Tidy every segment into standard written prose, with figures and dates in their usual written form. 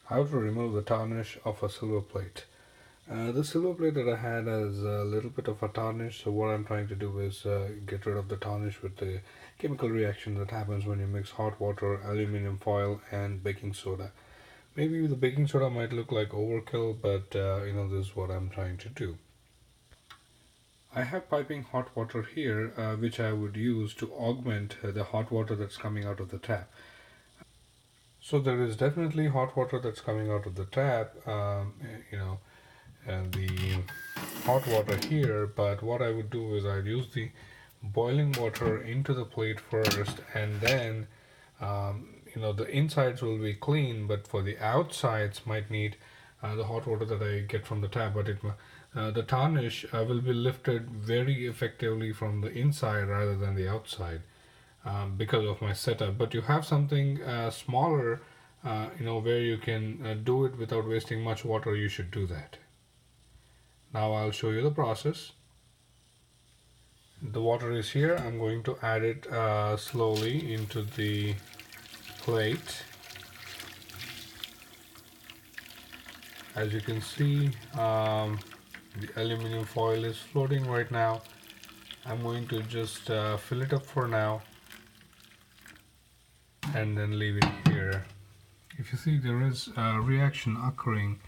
How to remove the tarnish of a silver plate. The silver plate that I had has a little bit of a tarnish, so what I'm trying to do is get rid of the tarnish with the chemical reaction that happens when you mix hot water, aluminum foil, and baking soda. Maybe the baking soda might look like overkill, but this is what I'm trying to do. I have piping hot water here, which I would use to augment the hot water that's coming out of the tap. So there is definitely hot water that's coming out of the tap, and the hot water here. But what I would do is I'd use the boiling water into the plate first, and then the insides will be clean, but for the outsides might need the hot water that I get from the tap. But the tarnish will be lifted very effectively from the inside rather than the outside because of my setup. But you have something smaller, where you can do it without wasting much water. You should do that. Now I'll show you the process. The water is here. I'm going to add it slowly into the plate. As you can see, the aluminum foil is floating right now. I'm going to just fill it up for now and then leave it here. If you see, there is a reaction occurring.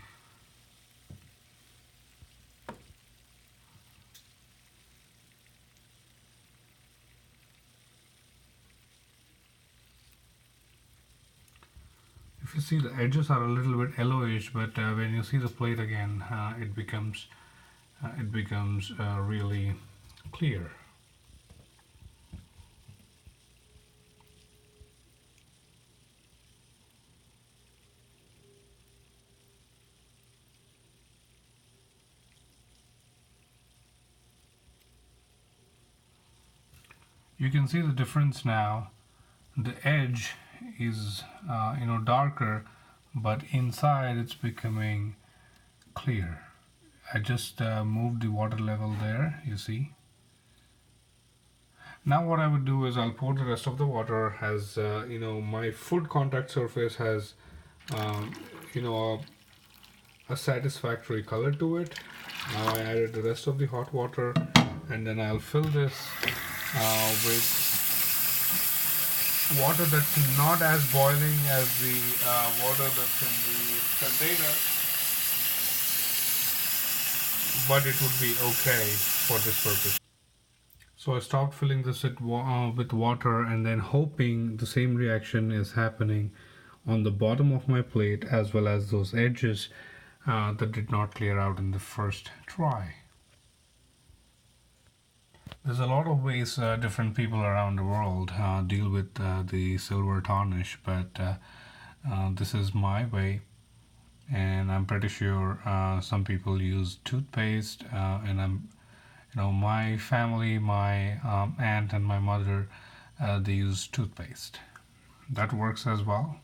If you see, the edges are a little bit yellowish, but when you see the plate again, it becomes really clear. You can see the difference now. The edge is darker, but inside it's becoming clear. I just moved the water level there, you see. Now what I would do is I'll pour the rest of the water. As my food contact surface has um, you know a satisfactory color to it. Now I added the rest of the hot water, and then I'll fill this with water that's not as boiling as the water that's in the container, but it would be okay for this purpose. So I stopped filling this with water, and then hoping the same reaction is happening on the bottom of my plate as well as those edges that did not clear out in the first try. There's a lot of ways different people around the world deal with the silver tarnish, but this is my way, and I'm pretty sure some people use toothpaste, and my family, my aunt and my mother, they use toothpaste. That works as well.